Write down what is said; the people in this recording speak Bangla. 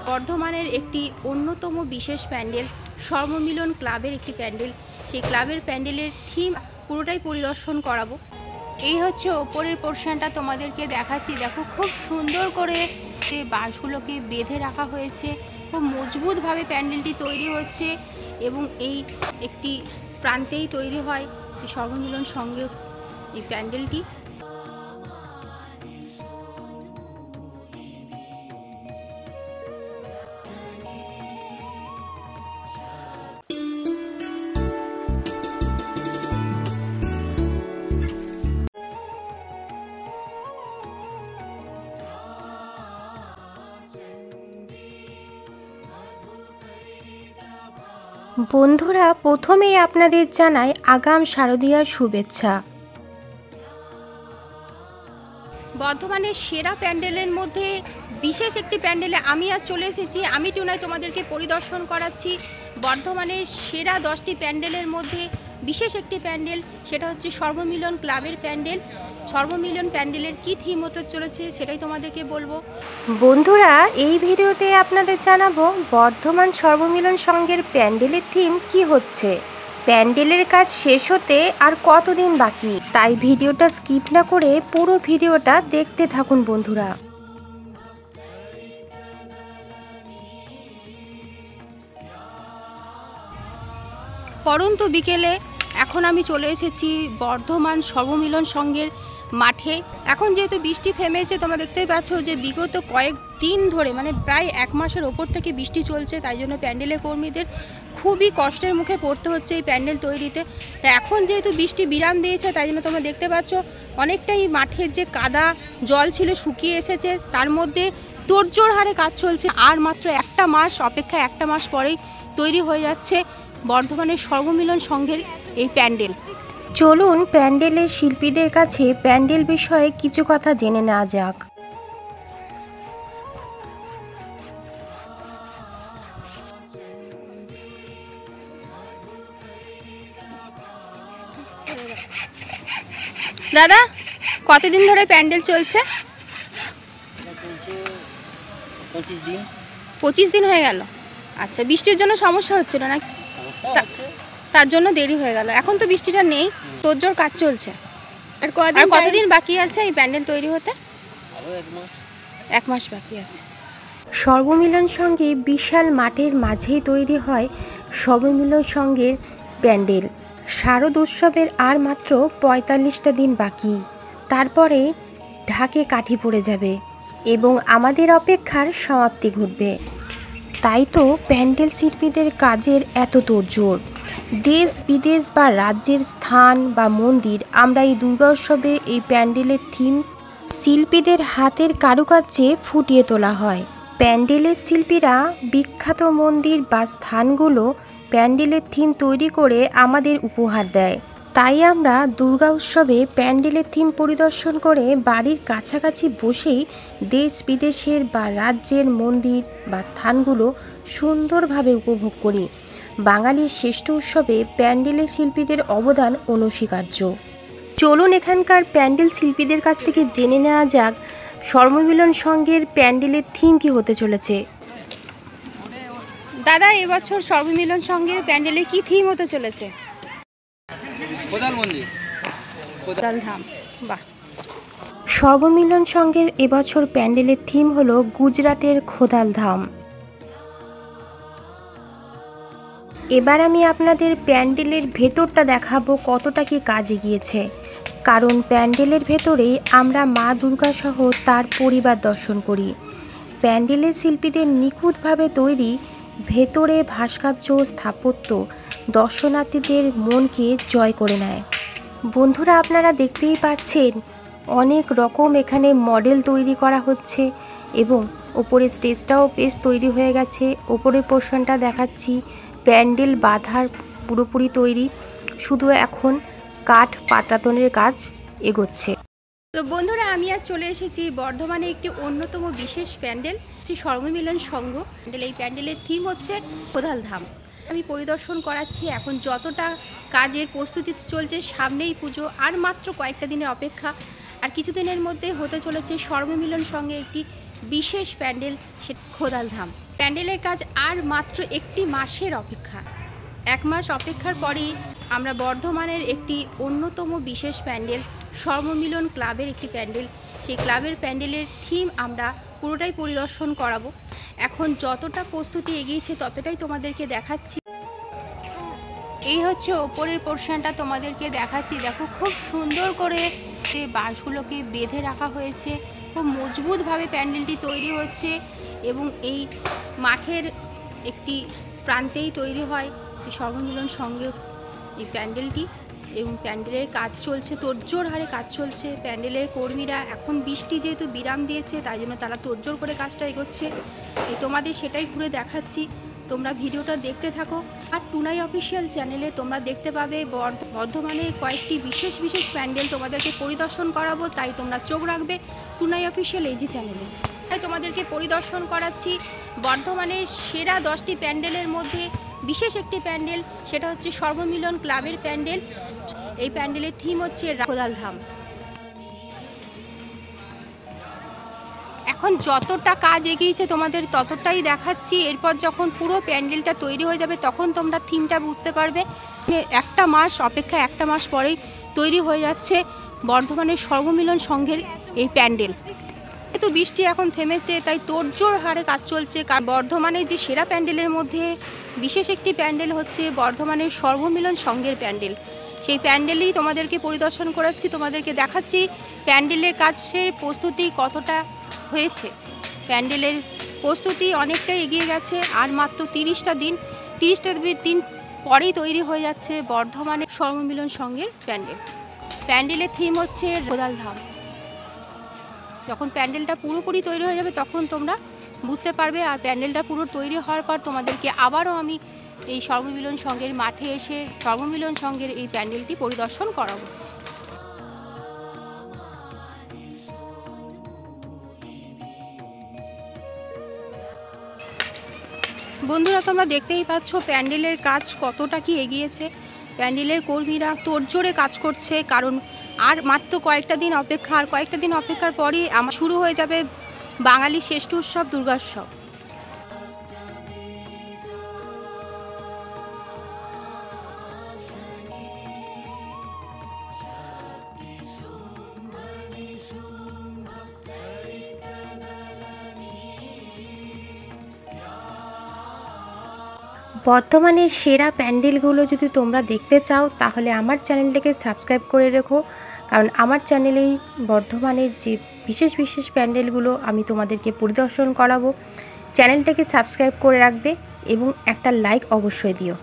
বর্ধমানের একটি অন্যতম বিশেষ প্যান্ডেল সর্বমিলন ক্লাবের একটি প্যান্ডেল। সেই ক্লাবের প্যান্ডেলের থিম পুরোটাই পরিদর্শন করাবো। এই হচ্ছে ওপরের পোর্শনটা তোমাদেরকে দেখাচ্ছি। দেখো খুব সুন্দর করে যে বাঁশগুলোকে বেঁধে রাখা হয়েছে, খুব মজবুতভাবে প্যান্ডেলটি তৈরি হচ্ছে এবং এই একটি প্রান্তেই তৈরি হয় এই সর্বমিলন সঙ্গে এই প্যান্ডেলটি। বন্ধুরা, প্রথমেই আপনাদের জানাই আগাম শারদীয়ার শুভেচ্ছা। বর্ধমানের সেরা প্যান্ডেলের মধ্যে বিশেষ একটি প্যান্ডেলে আমি আজ চলে এসেছি। আমি টুনাই তোমাদেরকে পরিদর্শন করাচ্ছি বর্ধমানের সেরা 10টি প্যান্ডেলের মধ্যে বিশেষ একটি প্যান্ডেল, সেটা হচ্ছে সর্বমিলন ক্লাবের প্যান্ডেল। সর্বমিলন প্যান্ডেলের কী থিম হতে চলেছে সেটাই তোমাদেরকে বলবো। বন্ধুরা, এই ভিডিওতে আপনাদের জানাবো বর্ধমান সর্বমিলন সংঘের প্যান্ডেলের থিম কি হচ্ছে, প্যান্ডেলের কাজ শেষ হতে আর কতদিন বাকি। তাই ভিডিওটা স্কিপ না করে পুরো ভিডিওটা দেখতে থাকুন বন্ধুরা। পরন্ত বিকেলে এখন আমি চলে এসেছি বর্ধমান সর্বমিলন সংঘের মাঠে। এখন যেহেতু বৃষ্টি থেমেছে, তোমরা দেখতেই পাচ্ছ যে বিগত কয়েকদিন ধরে মানে প্রায় 1 মাসের ওপর থেকে বৃষ্টি চলছে, তাই জন্য প্যান্ডেলের কর্মীদের খুবই কষ্টের মুখে পড়তে হচ্ছে এই প্যান্ডেল তৈরিতে। এখন যেহেতু বৃষ্টি বিরাম দিয়েছে, তাই জন্য তোমরা দেখতে পাচ্ছ অনেকটাই মাঠের যে কাদা জল ছিল শুকিয়ে এসেছে, তার মধ্যে তোড়জোড় হারে কাজ চলছে। আর মাত্র 1 মাস অপেক্ষা, 1 মাস পরেই তৈরি হয়ে যাচ্ছে বর্ধমানের সর্বমিলন সংঘের এই প্যান্ডেল। চলুন প্যান্ডেলের শিল্পীদের কাছে প্যান্ডেল বিষয়ে কিছু কথা জেনে নেওয়া যাক। দাদা, কতদিন ধরে প্যান্ডেল চলছে? 25 দিন হয়ে গেল। আচ্ছা, বৃষ্টির জন্য সমস্যা হচ্ছিল না? তার জন্য দেরি হয়ে গেল। এখন তো বৃষ্টিটা নেই, তোড়জোড় কাজ চলছে। আর কতদিন বাকি আছে এই প্যান্ডেল তৈরি হতে? 1 মাস বাকি আছে। সর্বমিলন সংঘে বিশাল মাঠের মাঝেই তৈরি হয় সর্বমিলন সংঘের প্যান্ডেল। শারদ উৎসবের আর মাত্র 45টা দিন বাকি, তারপরে ঢাকে কাঠি পড়ে যাবে এবং আমাদের অপেক্ষার সমাপ্তি ঘটবে। তাই তো প্যান্ডেল শিল্পীদের কাজের এত তোড়জোড়। দেশ বিদেশ বা রাজ্যের স্থান বা মন্দির, আমরা এই দুর্গা উৎসবে এই প্যান্ডেলের থিম শিল্পীদের হাতের কারুকার্যে ফুটিয়ে তোলা হয়। প্যান্ডেলের শিল্পীরা বিখ্যাত মন্দির বা স্থানগুলো প্যান্ডেলের থিম তৈরি করে আমাদের উপহার দেয়। তাই আমরা দুর্গা উৎসবে প্যান্ডেলের থিম পরিদর্শন করে বাড়ির কাছাকাছি বসেই দেশ বিদেশের বা রাজ্যের মন্দির বা স্থানগুলো সুন্দরভাবে উপভোগ করি। বাঙালির শ্রেষ্ঠ উৎসবে প্যান্ডেলের শিল্পীদের অবদান অনস্বীকার্য। চলুন এখানকার প্যান্ডেল শিল্পীদের কাছ থেকে জেনে নেওয়া যাক সর্বমিলন সংঘের প্যান্ডেলের থিম কি হতে চলেছে। দাদা, এবছর সর্বমিলন সংঘের প্যান্ডেলে কি থিম হতে চলেছে? খোদাল ধাম। বাহ। সর্বমিলন সংঘের এবছর প্যান্ডেলের থিম হলো গুজরাটের খোদাল ধাম। এবার আমি আপনাদের প্যান্ডেলের ভেতরটা দেখাবো কতটা কি কাজে গিয়েছে, কারণ প্যান্ডেলের ভেতরেই আমরা মা দুর্গা সহ তার পরিবার দর্শন করি। প্যান্ডেলের শিল্পীদের নিখুঁতভাবে তৈরি ভেতরে ভাস্কর্য স্থাপত্য দর্শনার্থীদের মনকে জয় করে নেয়। বন্ধুরা, আপনারা দেখতেই পাচ্ছেন অনেক রকম এখানে মডেল তৈরি করা হচ্ছে এবং ওপরের স্টেজটাও বেশ তৈরি হয়ে গেছে। ওপরের পোর্শনটা দেখাচ্ছি, প্যান্ডেল বাঁধার পুরোপুরি তৈরি, শুধু এখন কাঠ পাটাতনের কাজ এগোচ্ছে। তো বন্ধুরা, আমি আজ চলে এসেছি বর্ধমানে একটি অন্যতম বিশেষ প্যান্ডেল, সর্বমিলন সংঘ। এই প্যান্ডেলের থিম হচ্ছে খোদাল ধাম। আমি পরিদর্শন করাচ্ছি। এখন যতটা কাজের প্রস্তুতি চলছে, সামনেই পুজো, আর মাত্র কয়েকটা দিনের অপেক্ষা। আর কিছুদিনের মধ্যে হতে চলেছে সর্বমিলন সংঘে একটি বিশেষ প্যান্ডেল, সে খোদাল ধাম। প্যান্ডেলের কাজ আর মাত্র একটি মাসের অপেক্ষা। 1 মাস অপেক্ষার পরেই আমরা বর্ধমানের একটি অন্যতম বিশেষ প্যান্ডেল, সর্বমিলন ক্লাবের একটি প্যান্ডেল, সেই ক্লাবের প্যান্ডেলের থিম আমরা পুরোটাই পরিদর্শন করাবো। এখন যতটা প্রস্তুতি এগিয়েছে ততটাই তোমাদেরকে দেখাচ্ছি। এই হচ্ছে ওপরের পোর্শনটা তোমাদেরকে দেখাচ্ছি। দেখো খুব সুন্দর করে যে বাঁশগুলোকে বেঁধে রাখা হয়েছে, খুব মজবুতভাবে প্যান্ডেলটি তৈরি হচ্ছে এবং এই মাঠের একটি প্রান্তেই তৈরি হয় এই সর্বমিলন সঙ্গে এই প্যান্ডেলটি, এবং প্যান্ডেলের কাজ চলছে, তোড়জোড় হারে কাজ চলছে। প্যান্ডেলের কর্মীরা এখন বৃষ্টি যেহেতু বিরাম দিয়েছে তাই জন্য তারা তোড়জোড় করে কাজটা এগোচ্ছে। এই তোমাদের সেটাই ঘুরে দেখাচ্ছি, তোমরা ভিডিওটা দেখতে থাকো। আর টুনাই অফিসিয়াল চ্যানেলে তোমরা দেখতে পাবে বর্ধমানে কয়েকটি বিশেষ বিশেষ প্যান্ডেল তোমাদেরকে পরিদর্শন করাবো, তাই তোমরা চোখ রাখবে টুনাই অফিসিয়াল এজি চ্যানেলে। তাই তোমাদেরকে পরিদর্শন করাচ্ছি বর্ধমানের সেরা 10টি প্যান্ডেলের মধ্যে বিশেষ একটি প্যান্ডেল, সেটা হচ্ছে সর্বমিলন ক্লাবের প্যান্ডেল। এই প্যান্ডেলের থিম হচ্ছে কোদাল ধাম। এখন যতটা কাজ এগিয়েছে তোমাদের ততটাই দেখাচ্ছি। এরপর যখন পুরো প্যান্ডেলটা তৈরি হয়ে যাবে তখন তোমরা থিমটা বুঝতে পারবে। 1 মাস অপেক্ষা, 1 মাস পরেই তৈরি হয়ে যাচ্ছে বর্ধমানের সর্বমিলন সংঘের এই প্যান্ডেল। যেহেতু বৃষ্টি এখন থেমেছে তাই তোড়জোড় হারে কাজ চলছে। কারণ বর্ধমানের যে সেরা প্যান্ডেলের মধ্যে বিশেষ একটি প্যান্ডেল হচ্ছে বর্ধমানের সর্বমিলন সংঘের প্যান্ডেল। সেই প্যান্ডেলই তোমাদেরকে পরিদর্শন করাচ্ছি, তোমাদেরকে দেখাচ্ছি প্যান্ডেলের কাজের প্রস্তুতি কতটা হয়েছে। প্যান্ডেলের প্রস্তুতি অনেকটাই এগিয়ে গেছে, আর মাত্র 30টা দিন পরেই তৈরি হয়ে যাচ্ছে বর্ধমানের সর্বমিলন সংঘের প্যান্ডেল। প্যান্ডেলের থিম হচ্ছে কোদাল ধাম। যখন প্যান্ডেলটা পুরোপুরি তৈরি হয়ে যাবে তখন তোমরা বুঝতে পারবে। আর প্যান্ডেলটা পুরো তৈরি হওয়ার পর তোমাদেরকে আবারও আমি এই সর্বমিলন সংঘের মাঠে এসে সর্বমিলন সংঘের এই প্যান্ডেলটি পরিদর্শন করাবো। বন্ধুরা, তোমরা দেখতেই পাচ্ছ প্যান্ডেলের কাজ কতটা কি এগিয়েছে। প্যান্ডেলের কর্মীরা তোড়জোড়ে কাজ করছে, কারণ আর মাত্র কয়েকটা দিন অপেক্ষা। আর কয়েকটা দিন অপেক্ষার পরই শুরু হয়ে যাবে বাঙালি শ্রেষ্ঠ উৎসব দুর্গোৎসব। বর্তমানের সেরা প্যান্ডেলগুলো যদি তোমরা দেখতে চাও তাহলে আমার চ্যানেলটাকে সাবস্ক্রাইব করে রেখো, কারণ আমার চ্যানেলেই বর্ধমানের যে বিশেষ বিশেষ প্যান্ডেলগুলো আমি তোমাদেরকে পরিদর্শন করাবো। চ্যানেলটাকে সাবস্ক্রাইব করে রাখবে এবং একটা লাইক অবশ্যই দিও।